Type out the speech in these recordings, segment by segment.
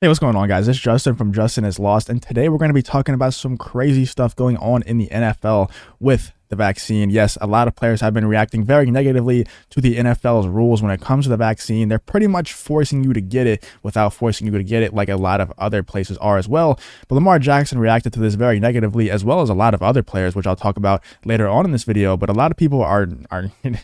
Hey, what's going on, guys? It's Justin from Justin is Lost, and today we're going to be talking about some crazy stuff going on in the NFL with the vaccine. Yes, a lot of players have been reacting very negatively to the NFL's rules when it comes to the vaccine. They're pretty much forcing you to get it without forcing you to get it, like a lot of other places are as well. But Lamar Jackson reacted to this very negatively, as well as a lot of other players, which I'll talk about later on in this video. But a lot of people are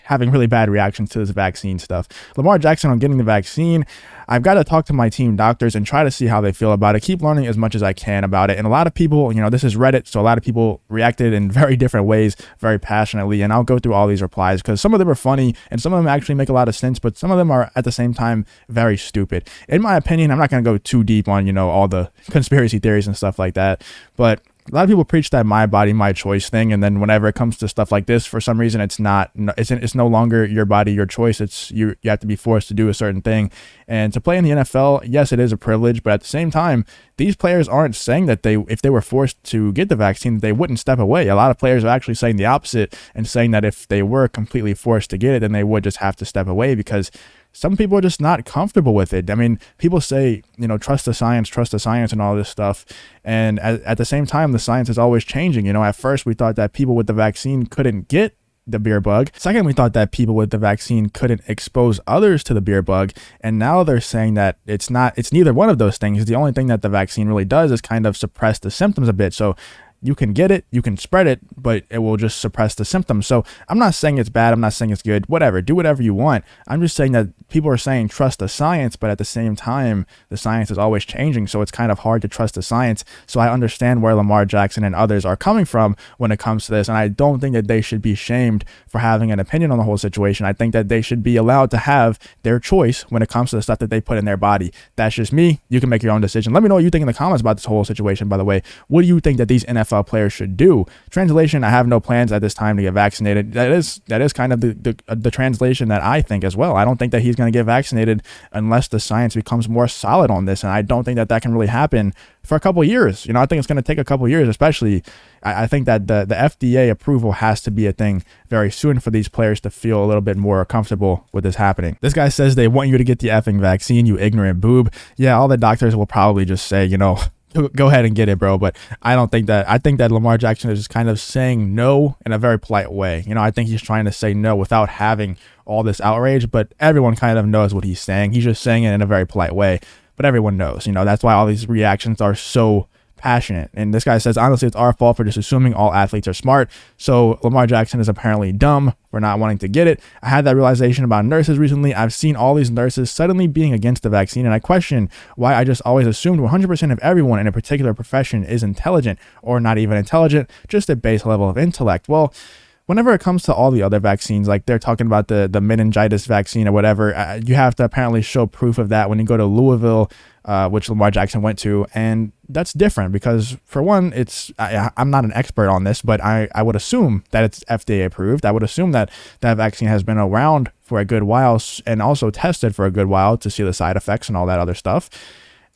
having really bad reactions to this vaccine stuff. Lamar Jackson on getting the vaccine, I've got to talk to my team doctors and try to see how they feel about it. Keep learning as much as I can about it. And a lot of people, this is Reddit, so a lot of people reacted in very different ways, very passionately. And I'll go through all these replies because some of them are funny and some of them actually make a lot of sense, but some of them are at the same time very stupid. In my opinion, I'm not going to go too deep on, all the conspiracy theories and stuff like that, but a lot of people preach that my body, my choice thing, and then whenever it comes to stuff like this, for some reason, it's no longer your body, your choice. It's you have to be forced to do a certain thing. And to play in the NFL, yes, it is a privilege, but at the same time, these players aren't saying that if they were forced to get the vaccine, they wouldn't step away. A lot of players are actually saying the opposite and saying that if they were completely forced to get it, then they would just have to step away because some people are just not comfortable with it. I mean, people say, trust the science and all this stuff. And at the same time, the science is always changing. At first we thought that people with the vaccine couldn't get the beer bug. Second, we thought that people with the vaccine couldn't expose others to the beer bug. And now they're saying that it's neither one of those things. The only thing that the vaccine really does is kind of suppress the symptoms a bit. So you can get it, you can spread it, but it will just suppress the symptoms. So I'm not saying it's bad. I'm not saying it's good. Whatever. Do whatever you want. I'm just saying that people are saying trust the science, but at the same time, the science is always changing. So it's kind of hard to trust the science. So I understand where Lamar Jackson and others are coming from when it comes to this. And I don't think that they should be shamed for having an opinion on the whole situation. I think that they should be allowed to have their choice when it comes to the stuff that they put in their body. That's just me. You can make your own decision. Let me know what you think in the comments about this whole situation, by the way. What do you think that these NFL players should do? Translation, I have no plans at this time to get vaccinated. That is kind of the translation that I think as well. I don't think that he's going to get vaccinated unless the science becomes more solid on this, and I don't think that can really happen for a couple of years. I think it's going to take a couple of years, especially. I think that the FDA approval has to be a thing very soon for these players to feel a little bit more comfortable with this happening. This guy says they want you to get the effing vaccine, you ignorant boob. Yeah, all the doctors will probably just say, go ahead and get it, bro. But I don't think that. I think that Lamar Jackson is just kind of saying no in a very polite way. I think he's trying to say no without having all this outrage, but everyone kind of knows what he's saying. He's just saying it in a very polite way, but everyone knows. That's why all these reactions are so passionate. And this guy says, honestly, it's our fault for just assuming all athletes are smart. So Lamar Jackson is apparently dumb for not wanting to get it. I had that realization about nurses recently. I've seen all these nurses suddenly being against the vaccine, and I question why I just always assumed 100% of everyone in a particular profession is intelligent, or not even intelligent, just a base level of intellect. Well, whenever it comes to all the other vaccines, like they're talking about the meningitis vaccine or whatever, you have to apparently show proof of that when you go to Louisville, which Lamar Jackson went to. And that's different because, for one, I'm not an expert on this, but I would assume that it's FDA approved. I would assume that that vaccine has been around for a good while and also tested for a good while to see the side effects and all that other stuff.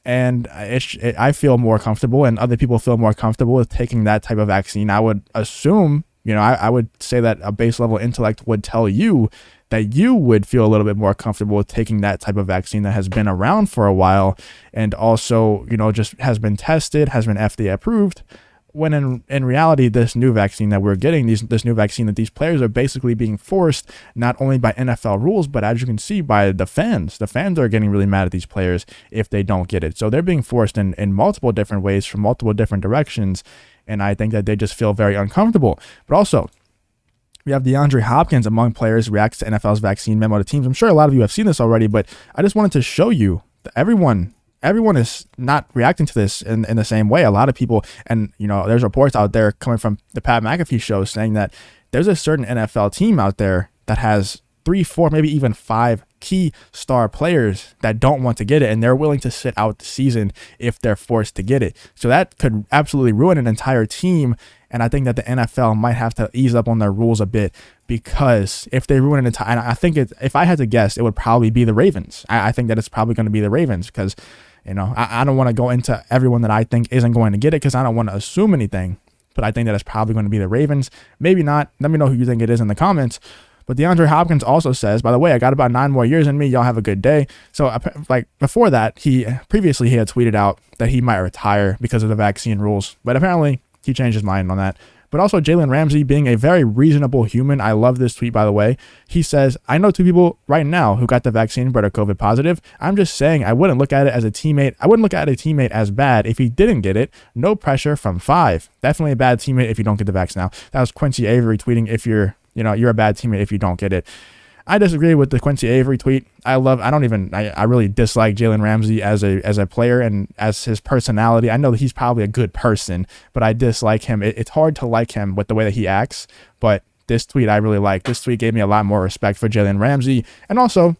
And I feel more comfortable, and other people feel more comfortable with taking that type of vaccine. I would assume, I would say that a base level intellect would tell you that you would feel a little bit more comfortable with taking that type of vaccine that has been around for a while and also, just has been tested, has been FDA approved, when in reality, this new vaccine that we're getting, this new vaccine that these players are basically being forced, not only by NFL rules, but as you can see, by the fans. The fans are getting really mad at these players if they don't get it. So they're being forced in multiple different ways from multiple different directions. And I think that they just feel very uncomfortable. But also, we have Deandre Hopkins among players reacts to NFL's vaccine memo to teams. I'm sure a lot of you have seen this already, but I just wanted to show you that everyone is not reacting to this in the same way. A lot of people, and there's reports out there coming from the Pat McAfee show saying that there's a certain NFL team out there that has 3, 4, maybe even 5 key star players that don't want to get it, and they're willing to sit out the season if they're forced to get it. So that could absolutely ruin an entire team. And I think that the NFL might have to ease up on their rules a bit, because if they ruin an entire, and I think if I had to guess, it would probably be the Ravens. I think that it's probably going to be the Ravens because, I don't want to go into everyone that I think isn't going to get it because I don't want to assume anything. But I think that it's probably going to be the Ravens. Maybe not. Let me know who you think it is in the comments. But DeAndre Hopkins also says, by the way, I got about 9 more years in me. Y'all have a good day. So like before that, previously he had tweeted out that he might retire because of the vaccine rules, but apparently he changed his mind on that. But also Jalen Ramsey being a very reasonable human. I love this tweet, by the way. He says, I know 2 people right now who got the vaccine but are COVID positive. I'm just saying I wouldn't look at it as a teammate. I wouldn't look at a teammate as bad if he didn't get it. No pressure from 5. Definitely a bad teammate if you don't get the vax now. That was Quincy Avery tweeting, if you're a bad teammate if you don't get it. I disagree with the Quincy Avery tweet. I really dislike Jalen Ramsey as a player and as his personality. I know that he's probably a good person, but I dislike him. It's hard to like him with the way that he acts, but this tweet I really like. This tweet gave me a lot more respect for Jalen Ramsey, and also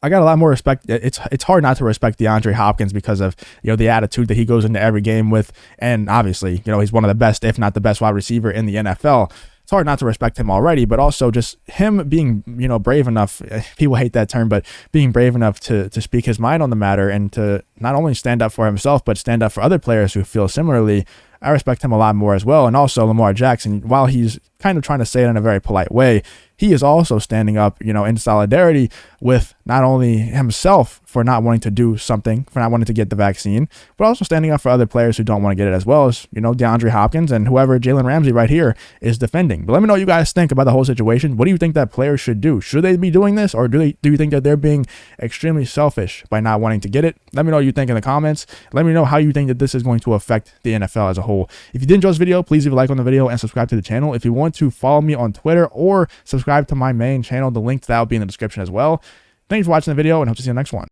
I got a lot more respect. It's hard not to respect DeAndre Hopkins because of the attitude that he goes into every game with, and obviously he's one of the best, if not the best, wide receiver in the NFL. It's hard not to respect him already, but also just him being, brave enough. People hate that term, but being brave enough to speak his mind on the matter and to not only stand up for himself, but stand up for other players who feel similarly. I respect him a lot more as well. And also Lamar Jackson, while he's kind of trying to say it in a very polite way, he is also standing up, in solidarity with not only himself for not wanting to do something, for not wanting to get the vaccine, but also standing up for other players who don't want to get it, as well as, DeAndre Hopkins and whoever Jalen Ramsey right here is defending. But let me know what you guys think about the whole situation. What do you think that players should do? Should they be doing this, or do you think that they're being extremely selfish by not wanting to get it? Let me know what you think in the comments. Let me know how you think that this is going to affect the NFL as a whole. If you did enjoy this video, please leave a like on the video and subscribe to the channel. If you want to follow me on Twitter or subscribe to my main channel, the link to that will be in the description as well. Thanks for watching the video, and hope to see you in the next one.